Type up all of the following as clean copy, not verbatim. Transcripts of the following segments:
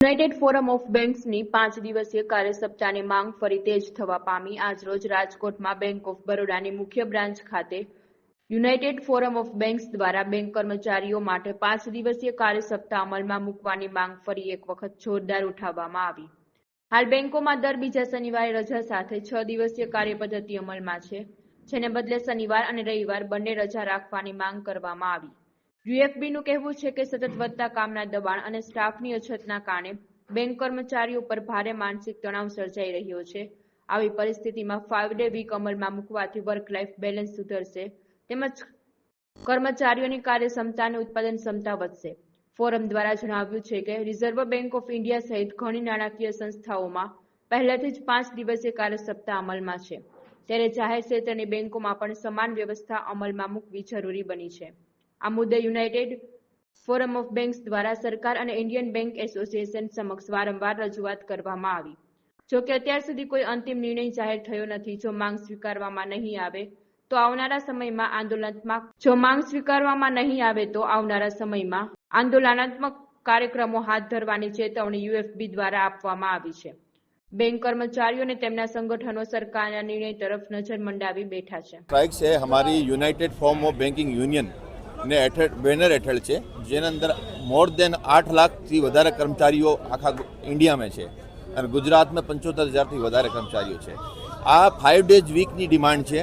United forum of બેંક્સની 5 દિવસીય કાર્યસપ્તાહની માંગ ફરી તેજ થવા પામી. આજરોજ રાજકોટમાં બેંક ઓફ બરોડાની મુખ્ય બ્રાન્ચ ખાતે યુનાઇટેડ ફોરમ ઓફ બેંક્સ દ્વારા બેંક કર્મચારીઓ માટે 5 દિવસીય કાર્યસપ્તાહ અમલમાં મૂકવાની માંગ ફરી એક વખત જોરદાર ઉઠાવવામાં આવી. હાલ બેંકોમાં દર બીજા શનિવારે રજા સાથે 6 દિવસીય કાર્યપદ્ધતિ અમલમાં છે, જેને બદલે શનિવાર અને રવિવાર બંને રજા રાખવાની માંગ કરવામાં આવી. યુએફબીનું કહેવું છે કે સતત વધતા કામના દબાણ અને સ્ટાફની અછતના કારણે બેંક કર્મચારીઓ પર ભારે માનસિક તણાવ સર્જાઈ રહ્યો છે. આવી પરિસ્થિતિમાં 5 ડે વીક અમલમાં મૂકવાથી વર્ક લાઇફ બેલેન્સ સુધરશે તેમજ કર્મચારીઓની કાર્યક્ષમતા અને ઉત્પાદન ક્ષમતા વધશે. ફોરમ દ્વારા જણાવ્યું છે કે રિઝર્વ બેંક ઓફ ઇન્ડિયા સહિત ઘણી નાણાકીય સંસ્થાઓમાં પહેલાથી જ 5 દિવસીય કાર્યસપ્તાહ અમલમાં છે, ત્યારે જાહેર ક્ષેત્રની બેંકોમાં પણ સમાન વ્યવસ્થા અમલમાં મૂકવી જરૂરી બની છે. આ મુદ્દે યુનાઇટેડ ફોરમ ઓફ બેંક્સ દ્વારા સરકાર અને ઇન્ડિયન બેંક એસોસિએશન સમક્ષ વારંવાર રજૂઆત કરવામાં આવી. જો કે અત્યાર સુધી કોઈ અંતિમ નિર્ણય જાહેર થયો નથી. જો માંગ સ્વીકારવામાં નહીં આવે તો આવનારા સમયમાં આંદોલનાત્મક કાર્યક્રમો હાથ ધરવાની ચેતવણી યુએફબી દ્વારા આપવામાં આવી છે. બેંક કર્મચારીઓ અને તેમના સંગઠનો સરકારના નિર્ણય તરફ નજર મંડાવી બેઠા છે. સ્ટ્રાઇક છે हमारी United form of banking union ने બેનર હેઠળ છે, જેના અંદર મોર દેન 8 લાખથી વધારે કર્મચારીઓ આખા ઇન્ડિયામાં છે અને ગુજરાતમાં 75,000થી વધારે કર્મચારીઓ છે. આ 5 ડેઝ વીકની ડિમાન્ડ છે.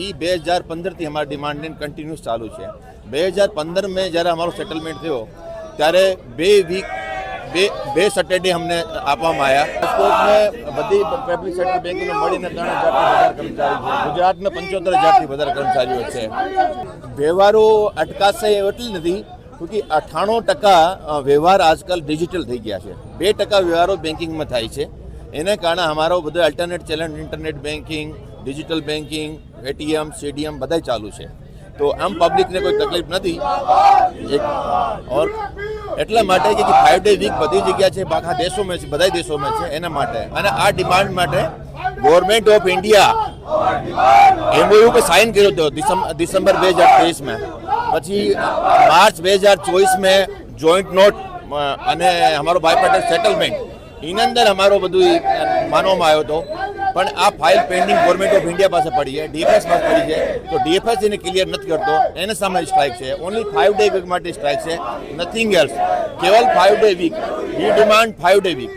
એ 2015થી અમારી ડિમાન્ડને કન્ટિન્યુઅસ ચાલુ છે. 2015 જ્યારે અમારો સેટલમેન્ટ થયો ત્યારે બે સેટરડે અમને આપવામાં આવ્યા. રાજકોટમાં બધી પબ્લિક સેક્ટર બેંકોને મળીને 3,000થી વધારે કર્મચારી છે. ગુજરાતમાં 75,000થી વધારે કર્મચારીઓ છે. વ્યવહારો અટકાશે એટલી નથી, કે 98% વ્યવહાર આજકાલ ડિજિટલ થઈ ગયા છે. 2% વ્યવહારો બેન્કિંગમાં થાય છે. એને કારણે અમારો બધો alternate channel internet banking, digital banking, ATM, CDM બધા ચાલુ છે. તો આમ પબ્લિકને કોઈ તકલીફ નથી. ઓર એટલા માટે કે 5 ડે વીક બધી જગ્યા છે, આખા દેશોમાં છે, બધા દેશોમાં છે. એના માટે અને આ ડિમાન્ડ માટે ગવર્મેન્ટ ઓફ ઇન્ડિયા એમઓયુ પર સાઇન કર્યો હતો ડિસેમ્બર 2023 પછી માર્ચ 2024 में જોઈન્ટ નોટ અને અમારો બાયપાર્ટિટ સેટલમેન્ટ એની અંદર અમારો બધું માનવામાં આવ્યો હતો. પણ આ file pending government of India પાસે પડી છે, ડીએફએસ પાસે પડી છે. તો ડીએફએસ એને ક્લિયર નથી કરતો, એના સામે સ્ટ્રાઇક છે. ઓનલી 5 ડે વીક માટે સ્ટ્રાઇક છે, નથિંગ એલ્સ. કેવલ 5 ડે વીક. વી ડિમાન્ડ 5 ડે વીક.